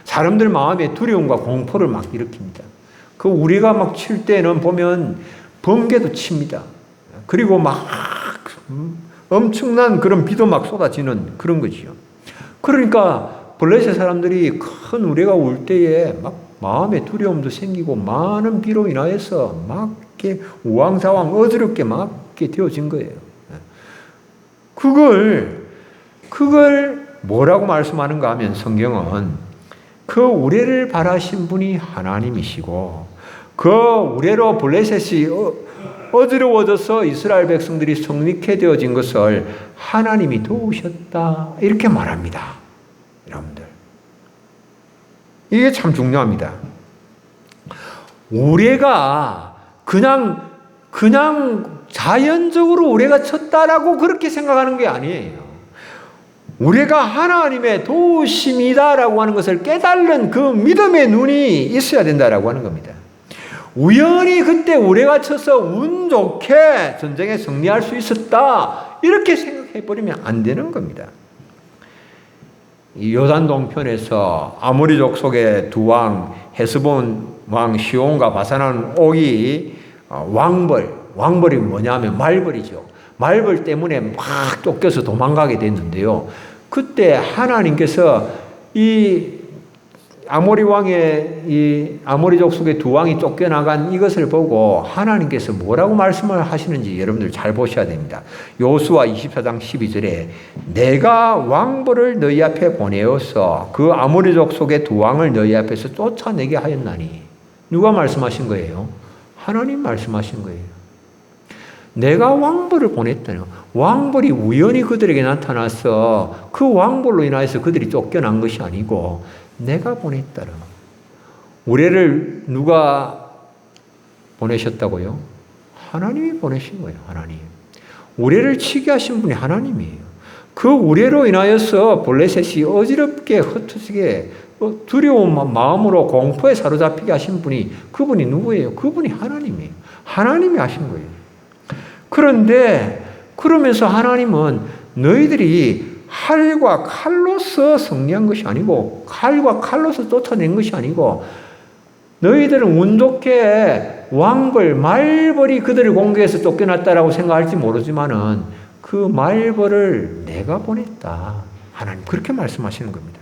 사람들 마음에 두려움과 공포를 막 일으킵니다. 그 우리가 막 칠 때는 보면 번개도 칩니다. 그리고 막 엄청난 그런 비도 막 쏟아지는 그런 거지요. 그러니까 블레셋 사람들이 큰 우레가 올 때에 막 마음에 두려움도 생기고 많은 비로 인하여서 막 이렇게 우왕좌왕 어지럽게 막 이렇게 되어진 거예요. 그걸 뭐라고 말씀하는가 하면 성경은 그 우레를 바라신 분이 하나님이시고 그 우레로 블레셋이 어지러워져서 이스라엘 백성들이 성립해 되어진 것을 하나님이 도우셨다 이렇게 말합니다. 여러분들 이게 참 중요합니다. 우레가 그냥 자연적으로 우레가 쳤다라고 그렇게 생각하는 게 아니에요. 우레가 하나님의 도우심이다라고 하는 것을 깨달는 그 믿음의 눈이 있어야 된다라고 하는 겁니다. 우연히 그때 우레가 쳐서 운 좋게 전쟁에 승리할 수 있었다 이렇게 생각해버리면 안 되는 겁니다. 이 요단 동편에서 아모리족 속의 두 왕 헤스본 왕 시온과 바산한 옥이 왕벌이 뭐냐면 말벌이죠. 말벌 때문에 막 쫓겨서 도망가게 됐는데요. 그때 하나님께서 이 아모리 왕의 이 아모리족 속의 두 왕이 쫓겨나간 이것을 보고 하나님께서 뭐라고 말씀을 하시는지 여러분들 잘 보셔야 됩니다. 여호수아 24장 12절에 내가 왕벌을 너희 앞에 보내어서 그 아모리족 속의 두 왕을 너희 앞에서 쫓아내게 하였나니 누가 말씀하신 거예요? 하나님 말씀하신 거예요. 내가 왕벌을 보냈다뇨. 왕벌이 우연히 그들에게 나타나서 그 왕벌로 인하여서 그들이 쫓겨난 것이 아니고 내가 보냈다라. 우레를 누가 보내셨다고요? 하나님이 보내신 거예요. 하나님. 우레를 치게 하신 분이 하나님이에요. 그 우레로 인하여서 블레셋이 어지럽게 흩어지게 두려운 마음으로 공포에 사로잡히게 하신 분이 그분이 누구예요? 그분이 하나님이에요. 하나님이 하신 거예요. 그런데 그러면서 하나님은 너희들이 활과 칼로서 승리한 것이 아니고 칼과 칼로서 쫓아낸 것이 아니고 너희들은 운 좋게 말벌이 그들을 공격해서 쫓겨났다라고 생각할지 모르지만은 그 말벌을 내가 보냈다. 하나님 그렇게 말씀하시는 겁니다.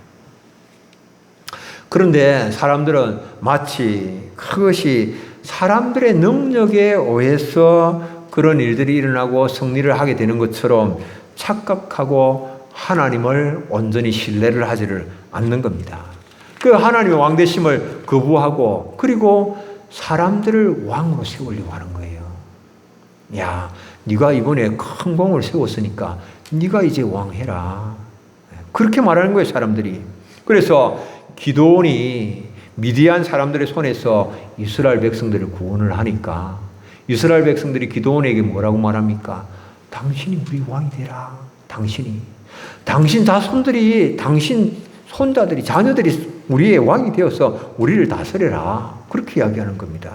그런데 사람들은 마치 그것이 사람들의 능력에 의해서 그런 일들이 일어나고 승리를 하게 되는 것처럼 착각하고 하나님을 온전히 신뢰를 하지를 않는 겁니다. 그 하나님의 왕되심을 거부하고 그리고 사람들을 왕으로 세우려고 하는 거예요. 야, 네가 이번에 큰 공을 세웠으니까 네가 이제 왕해라. 그렇게 말하는 거예요, 사람들이. 그래서 기드온이 미디안 사람들의 손에서 이스라엘 백성들을 구원을 하니까 이스라엘 백성들이 기드온에게 뭐라고 말합니까? 당신이 우리 왕이 되라. 당신 자손들이, 당신 손자들이, 자녀들이 우리의 왕이 되어서 우리를 다스려라. 그렇게 이야기하는 겁니다.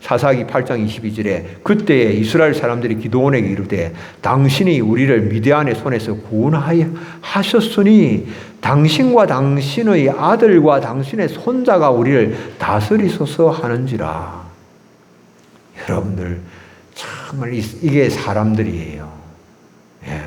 사사기 8장 22절에 그때에 이스라엘 사람들이 기드온에게 이르되 당신이 우리를 미디안의 손에서 구원하셨으니 당신과 당신의 아들과 당신의 손자가 우리를 다스리소서 하는지라. 여러분들 정말 이게 사람들이에요. 예.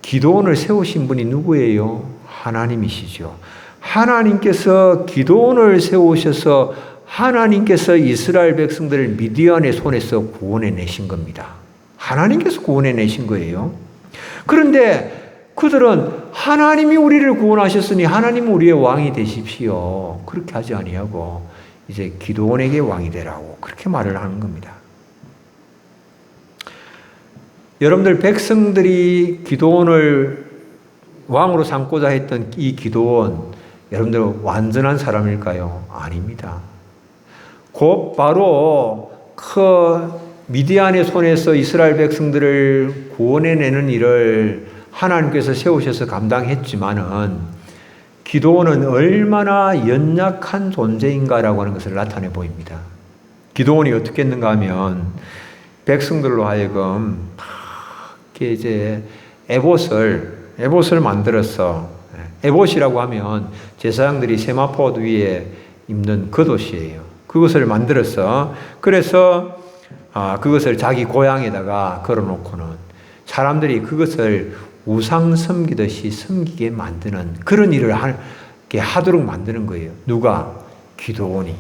기드온을 세우신 분이 누구예요? 하나님이시죠. 하나님께서 기드온을 세우셔서 하나님께서 이스라엘 백성들을 미디안의 손에서 구원해 내신 겁니다. 하나님께서 구원해 내신 거예요. 그런데 그들은 하나님이 우리를 구원하셨으니 하나님 우리의 왕이 되십시오. 그렇게 하지 아니하고 이제 기드온에게 왕이 되라고 그렇게 말을 하는 겁니다. 여러분들 백성들이 기드온을 왕으로 삼고자 했던 이 기드온, 여러분들 완전한 사람일까요? 아닙니다. 곧 바로 그 미디안의 손에서 이스라엘 백성들을 구원해내는 일을 하나님께서 세우셔서 감당했지만은 기드온은 얼마나 연약한 존재인가라고 하는 것을 나타내 보입니다. 기드온이 어떻게 했는가 하면 백성들로 하여금 이제 에봇을 만들어서, 에봇이라고 하면 제사장들이 세마포 위에 입는 겉옷이에요. 그것을 만들어서, 그래서 그것을 자기 고향에다가 걸어놓고는 사람들이 그것을 우상 섬기듯이 섬기게 만드는 그런 일을 하도록 만드는 거예요. 누가? 기드온이.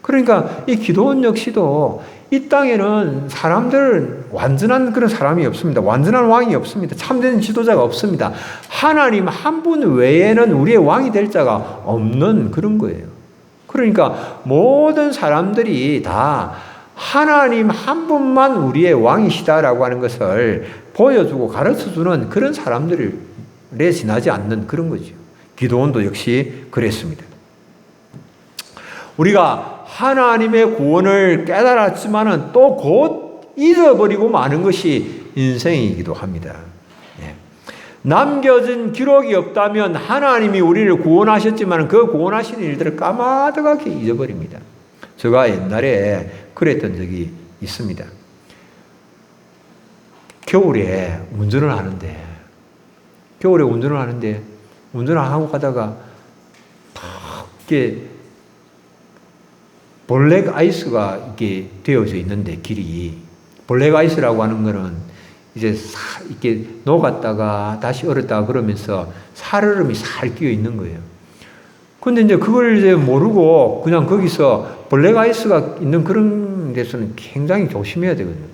그러니까 이 기드온 역시도 이 땅에는 사람들은 완전한 그런 사람이 없습니다. 완전한 왕이 없습니다. 참된 지도자가 없습니다. 하나님 한 분 외에는 우리의 왕이 될 자가 없는 그런 거예요. 그러니까 모든 사람들이 다 하나님 한 분만 우리의 왕이시다라고 하는 것을 보여주고 가르쳐주는 그런 사람들에 지나지 않는 그런 거죠. 기드온도 역시 그랬습니다. 우리가 하나님의 구원을 깨달았지만은 또 곧 잊어버리고 마는 것이 인생이기도 합니다. 남겨진 기록이 없다면 하나님이 우리를 구원하셨지만 그 구원하신 일들을 까마득하게 잊어버립니다. 제가 옛날에 그랬던 적이 있습니다. 겨울에 운전을 하는데 운전을 하고 가다가 이렇게 블랙 아이스가 이렇게 되어져 있는데 길이 블랙 아이스라고 하는 거는 이제 이렇게 녹았다가 다시 얼었다가 그러면서 살얼음이 살 끼어 있는 거예요. 근데 이제 그걸 이제 모르고 그냥 거기서 블랙 아이스가 있는 그런 데서는 굉장히 조심해야 되거든요.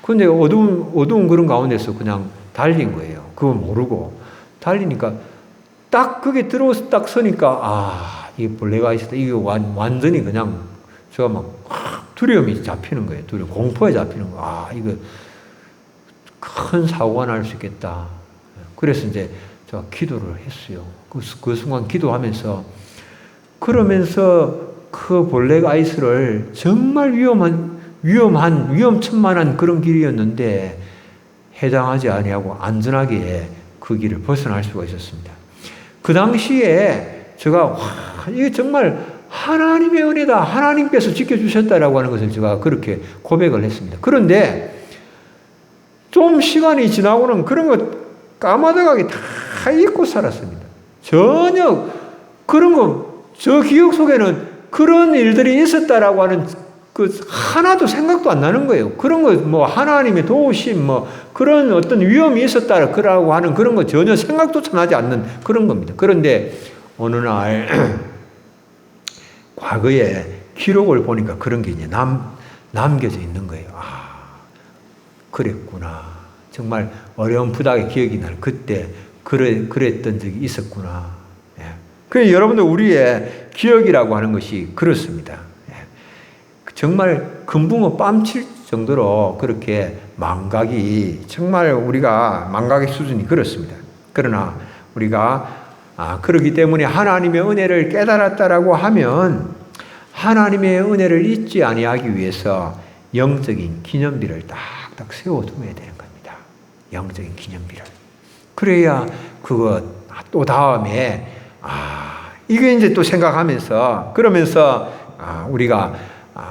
근데 어두운 그런 가운데서 그냥 달린 거예요. 그걸 모르고 달리니까 딱 그게 들어서 딱 서니까 이게 블랙 아이스다. 이게 완전히 그냥 제가 막 두려움이 잡히는 거예요. 공포에 잡히는 거예요. 이거 큰 사고가 날 수 있겠다. 그래서 이제 제가 기도를 했어요. 그 순간 기도하면서 그러면서 그 블랙 아이스를 정말 위험천만한 그런 길이었는데 해당하지 아니하고 안전하게 그 길을 벗어날 수가 있었습니다. 그 당시에 제가 이게 정말 하나님의 은혜다. 하나님께서 지켜주셨다라고 하는 것을 제가 그렇게 고백을 했습니다. 그런데 좀 시간이 지나고는 그런 것 까마득하게 다 잊고 살았습니다. 전혀 그런 거, 저 기억 속에는 그런 일들이 있었다라고 하는 그 하나도 생각도 안 나는 거예요. 그런 거 뭐 하나님의 도우심 뭐 그런 어떤 위험이 있었다라고 하는 그런 거 전혀 생각도 나지 않는 그런 겁니다. 그런데 어느 날 과거에 기록을 보니까 그런 게 이제 남겨져 있는 거예요. 그랬구나. 정말 어렴풋하게 기억이 나는 그때 그랬던 적이 있었구나. 그래서 여러분들 우리의 기억이라고 하는 것이 그렇습니다. 정말 금붕어 뺨칠 정도로 그렇게 망각이 정말 우리가 망각의 수준이 그렇습니다. 그러나 우리가 그렇기 때문에 하나님의 은혜를 깨달았다라고 하면 하나님의 은혜를 잊지 아니하기 위해서 영적인 기념비를 딱딱 세워두어야 되는 겁니다. 영적인 기념비를. 그래야 그거 또 다음에 이게 이제 또 생각하면서 그러면서 우리가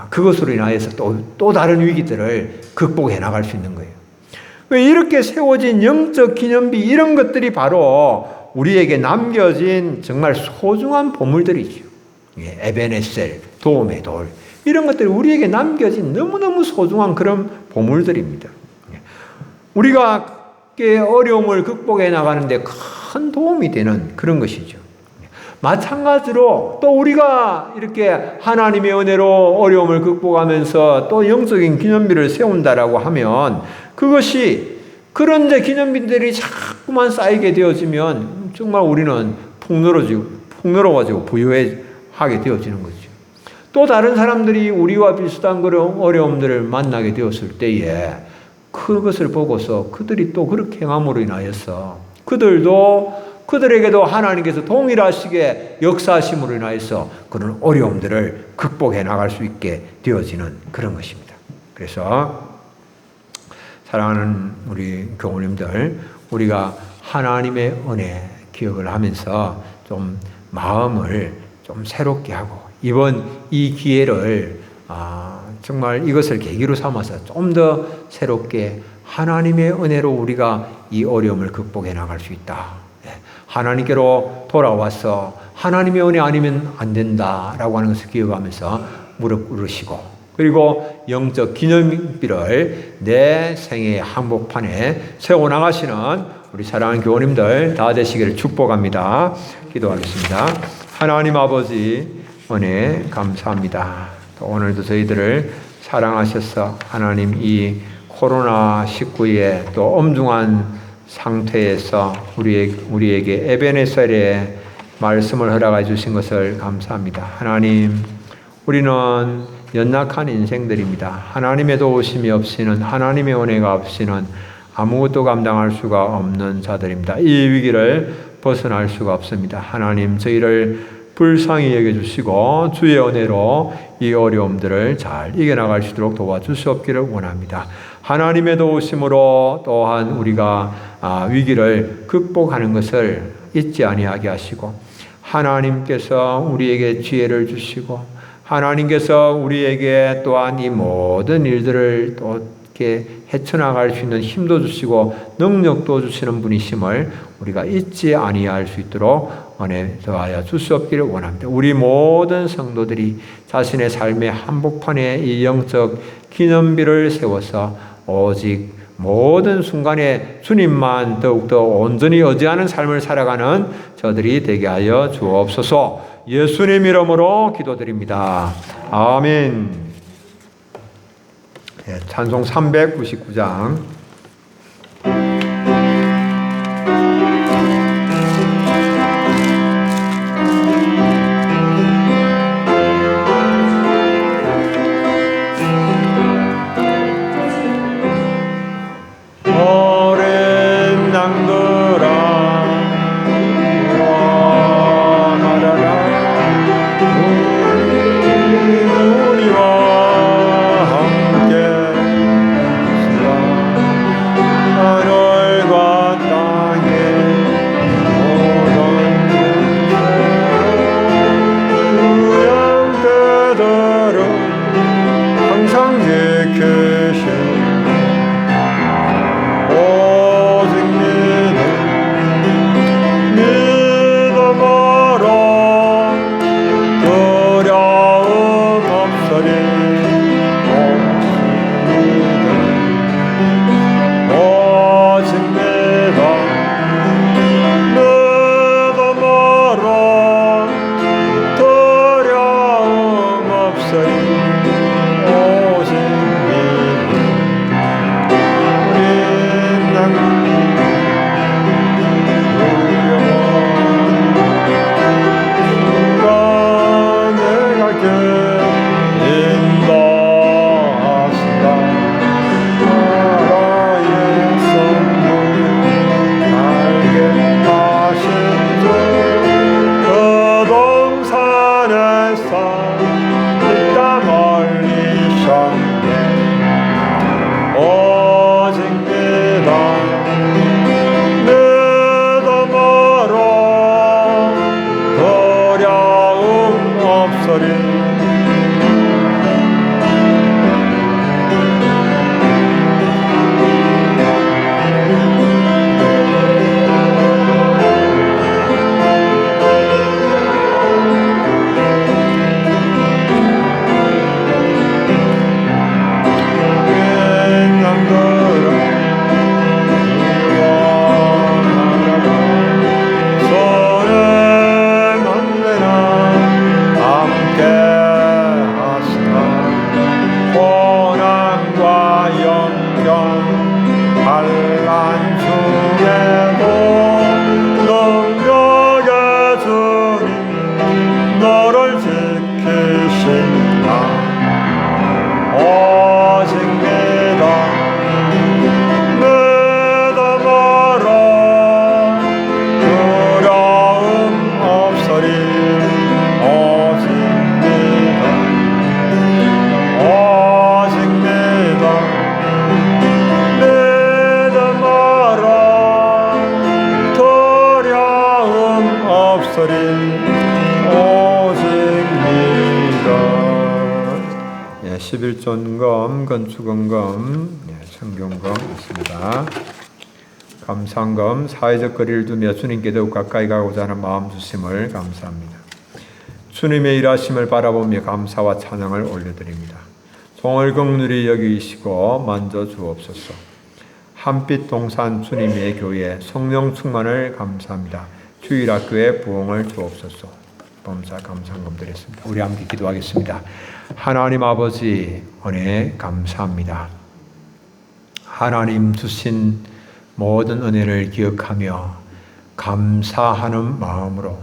그것으로 인하여서 또 다른 위기들을 극복해 나갈 수 있는 거예요. 왜 이렇게 세워진 영적 기념비 이런 것들이 바로 우리에게 남겨진 정말 소중한 보물들이죠. 에베네셀, 도움의 돌 이런 것들이 우리에게 남겨진 너무너무 소중한 그런 보물들입니다. 우리가 어려움을 극복해 나가는데 큰 도움이 되는 그런 것이죠. 마찬가지로 또 우리가 이렇게 하나님의 은혜로 어려움을 극복하면서 또 영적인 기념비를 세운다라고 하면 그것이 그런 기념비들이 자꾸만 쌓이게 되어지면 정말 우리는 풍요로워지고 부유하게 되어지는 거죠. 또 다른 사람들이 우리와 비슷한 그런 어려움들을 만나게 되었을 때에 그것을 보고서 그들이 또 그렇게 행함으로 인하여서 그들에게도 하나님께서 동일하시게 역사하심으로 인하여서 그런 어려움들을 극복해 나갈 수 있게 되어지는 그런 것입니다. 그래서 사랑하는 우리 교우님들, 우리가 하나님의 은혜 기억을 하면서 좀 마음을 좀 새롭게 하고 이번 이 기회를 정말 이것을 계기로 삼아서 좀 더 새롭게 하나님의 은혜로 우리가 이 어려움을 극복해 나갈 수 있다. 하나님께로 돌아와서 하나님의 은혜 아니면 안 된다라고 하는 것을 기억하면서 무릎 꿇으시고 그리고 영적 기념비를 내 생애의 한복판에 세워나가시는 우리 사랑하는 교우님들 다 되시기를 축복합니다. 기도하겠습니다. 하나님 아버지 은혜 감사합니다. 또 오늘도 저희들을 사랑하셔서 하나님 이 코로나19의 또 엄중한 상태에서 우리에게 에베네셀의 말씀을 허락해 주신 것을 감사합니다. 하나님, 우리는 연약한 인생들입니다. 하나님의 도우심이 없이는 하나님의 은혜가 없이는 아무것도 감당할 수가 없는 자들입니다. 이 위기를 벗어날 수가 없습니다. 하나님, 저희를 불쌍히 여겨주시고 주의 은혜로 이 어려움들을 잘 이겨나갈 수 있도록 도와주시옵기를 원합니다. 하나님의 도우심으로 또한 우리가 위기를 극복하는 것을 잊지 아니하게 하시고 하나님께서 우리에게 지혜를 주시고 하나님께서 우리에게 또한 이 모든 일들을 또 이렇게 헤쳐나갈 수 있는 힘도 주시고 능력도 주시는 분이심을 우리가 잊지 아니할 수 있도록 은혜 더하여 주시옵기를 원합니다. 우리 모든 성도들이 자신의 삶의 한복판에 이 영적 기념비를 세워서 오직 모든 순간에 주님만 더욱더 온전히 의지하는 삶을 살아가는 저들이 되게 하여 주옵소서. 예수님 이름으로 기도드립니다. 아멘. 찬송 399장 그 동산에서 땀 11존금, 건축원금, 성경금 있습니다. 감상금, 사회적 거리를 두며 주님께 더욱 가까이 가고자 하는 마음 주심을 감사합니다. 주님의 일하심을 바라보며 감사와 찬양을 올려드립니다. 종을 긍휼히 여기시고 만져 주옵소서. 한빛 동산 주님의 교회 성령 충만을 감사합니다. 주일학교에 부흥을 주옵소서. 범사 감상금 드렸습니다. 우리 함께 기도하겠습니다. 하나님 아버지 은혜 감사합니다. 하나님 주신 모든 은혜를 기억하며 감사하는 마음으로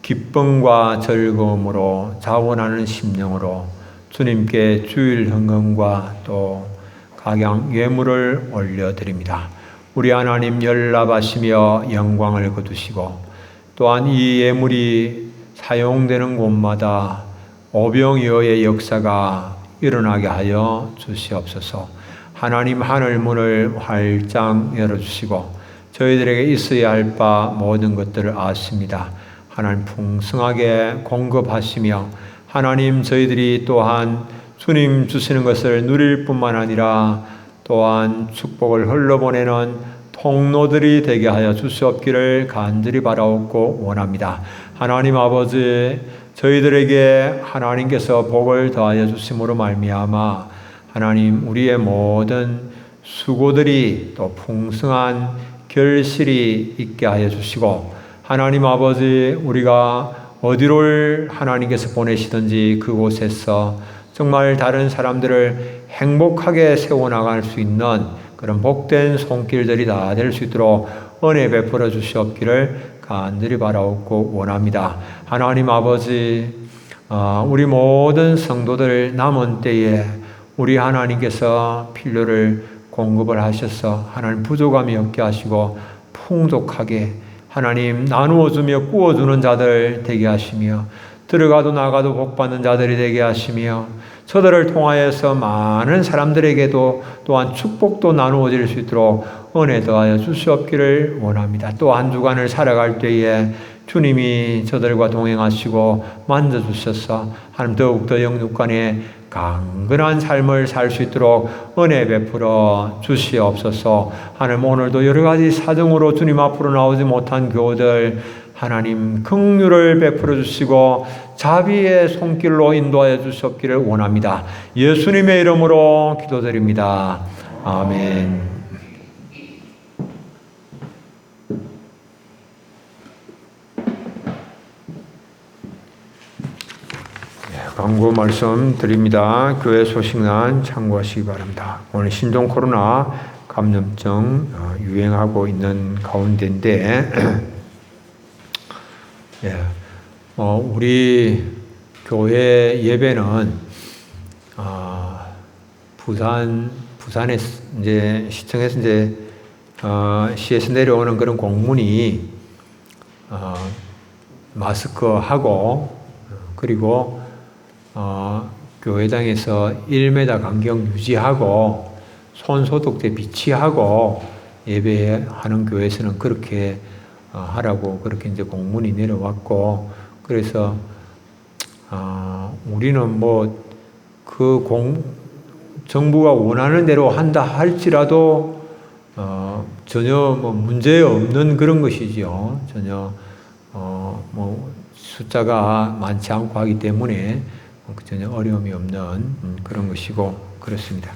기쁨과 즐거움으로 자원하는 심령으로 주님께 주일 헌금과 또 각양 예물을 올려드립니다. 우리 하나님 연락하시며 영광을 거두시고 또한 이 예물이 사용되는 곳마다 오병이어의 역사가 일어나게 하여 주시옵소서. 하나님 하늘문을 활짝 열어주시고 저희들에게 있어야 할 바 모든 것들을 아십니다. 하나님 풍성하게 공급하시며 하나님 저희들이 또한 주님 주시는 것을 누릴 뿐만 아니라 또한 축복을 흘러보내는 통로들이 되게 하여 주시옵기를 간절히 바라옵고 원합니다. 하나님 아버지 저희들에게 하나님께서 복을 더하여 주심으로 말미암아 하나님 우리의 모든 수고들이 또 풍성한 결실이 있게 하여 주시고 하나님 아버지 우리가 어디를 하나님께서 보내시든지 그곳에서 정말 다른 사람들을 행복하게 세워나갈 수 있는 그런 복된 손길들이 다 될 수 있도록 은혜 베풀어 주시옵기를 간절히 바라옵고 원합니다. 하나님 아버지 우리 모든 성도들 남은 때에 우리 하나님께서 필요를 공급을 하셔서 하나님 부족함이 없게 하시고 풍족하게 하나님 나누어주며 꾸어주는 자들 되게 하시며 들어가도 나가도 복받는 자들이 되게 하시며 저들을 통하여서 많은 사람들에게도 또한 축복도 나누어질 수 있도록 은혜 더하여 주시옵기를 원합니다. 또 한 주간을 살아갈 때에 주님이 저들과 동행하시고 만져주셔서 하나님 더욱더 영육간에 강건한 삶을 살 수 있도록 은혜 베풀어 주시옵소서. 하나님 오늘도 여러 가지 사정으로 주님 앞으로 나오지 못한 교우들 하나님 긍휼을 베풀어 주시고 자비의 손길로 인도하여 주시옵기를 원합니다. 예수님의 이름으로 기도드립니다. 아멘. 광고 말씀 드립니다. 교회 소식란 참고하시기 바랍니다. 오늘 신종 코로나 감염증 유행하고 있는 가운데인데 우리 교회 예배는 부산에 이제 시청에서 이제 시에서 내려오는 그런 공문이 마스크하고 그리고 교회당에서 1m 간격 유지하고 손소독제 비치하고 예배하는 교회에서는 그렇게 하라고 그렇게 이제 공문이 내려왔고 그래서 우리는 뭐 정부가 원하는 대로 한다 할지라도 전혀 뭐 문제 없는 그런 것이지요. 전혀 뭐 숫자가 많지 않고 하기 때문에 전혀 어려움이 없는 그런 것이고 그렇습니다.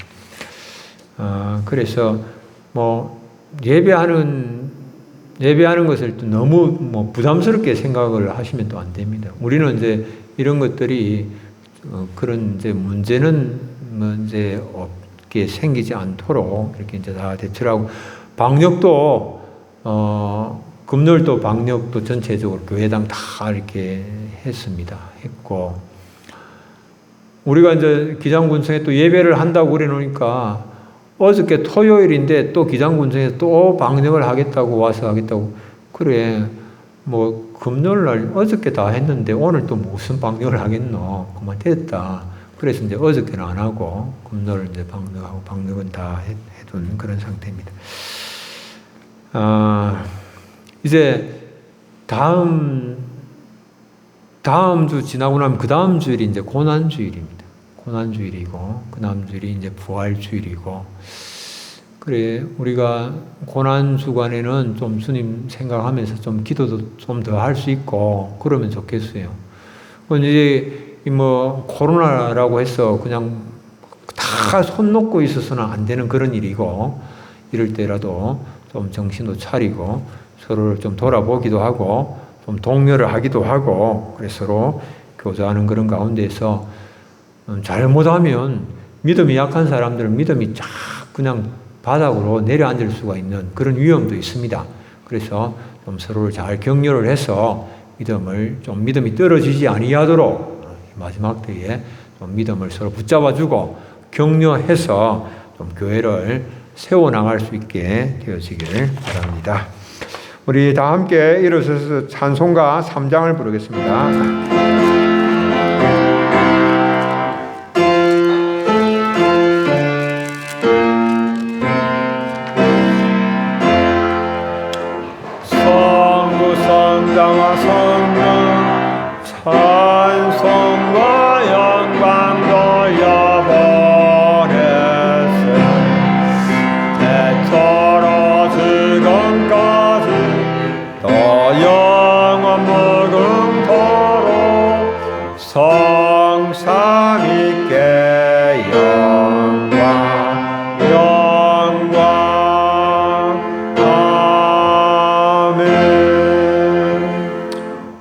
그래서 뭐 예배하는 것을 또 너무 뭐 부담스럽게 생각을 하시면 또 안 됩니다. 우리는 이제 이런 것들이 그런 이제 문제는 이제 없게 생기지 않도록 이렇게 이제 다 대처하고 방역도 금요일도 방역도 전체적으로 교회당 다 이렇게 했고 우리가 이제 기장군청에 또 예배를 한다고 그래 놓으니까 어저께 토요일인데 또 기장군청에서 또 방역을 하겠다고 와서 하겠다고 그래 뭐 금요일 날 어저께 다 했는데 오늘 또 무슨 방역을 하겠노 그만 됐다 그래서 이제 어저께는 안 하고 금요일 이제 방역하고 방역은 다 해둔 그런 상태입니다. 이제 다음 주 지나고 나면 그 다음 주일이 이제 고난주일입니다. 고난주일이고 그 다음 주일이 이제 부활주일이고, 그래 우리가 고난주간에는 좀 주님 생각하면서 좀 기도도 좀 더 할 수 있고 그러면 좋겠어요. 이제 뭐 코로나라고 해서 그냥 다 손 놓고 있어서는 안 되는 그런 일이고, 이럴 때라도 좀 정신도 차리고 서로를 좀 돌아보기도 하고 좀 독려를 하기도 하고, 그래서 서로 교제하는 그런 가운데서 잘못하면 믿음이 약한 사람들은 믿음이 쫙 그냥 바닥으로 내려앉을 수가 있는 그런 위험도 있습니다. 그래서 좀 서로를 잘 격려를 해서 믿음이 떨어지지 아니하도록 마지막 때에 좀 믿음을 서로 붙잡아주고 격려해서 좀 교회를 세워나갈 수 있게 되어지길 바랍니다. 우리 다 함께 일어서서 찬송가 3장을 부르겠습니다. 성부성자와 성령 찬송과 영광 돌려보내세. 대처로 지금까지 또 영원 무궁토록 성삼위께 영광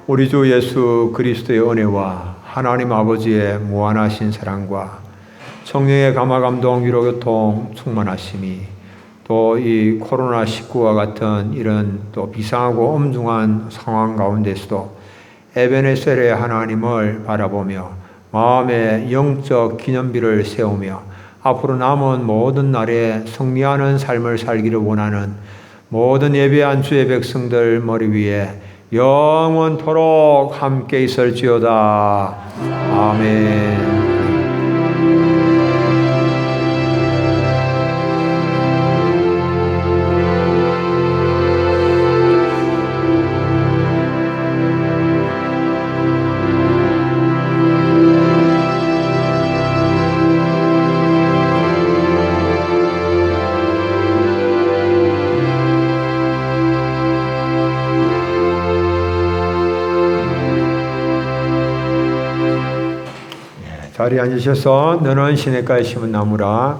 우리 주 예수 그리스도의 은혜와 하나님 아버지의 무한하신 사랑과 성령의 감화 감동 위로 교통 충만하심이, 또 이 코로나19와 같은 이런 또 비상하고 엄중한 상황 가운데서도 에베네셀의 하나님을 바라보며 마음의 영적 기념비를 세우며 앞으로 남은 모든 날에 승리하는 삶을 살기를 원하는 모든 예배한 주의 백성들 머리 위에 영원토록 함께 있을지어다. 아멘. 자리에 앉으셔서 너는 시냇가에 심은 나무라.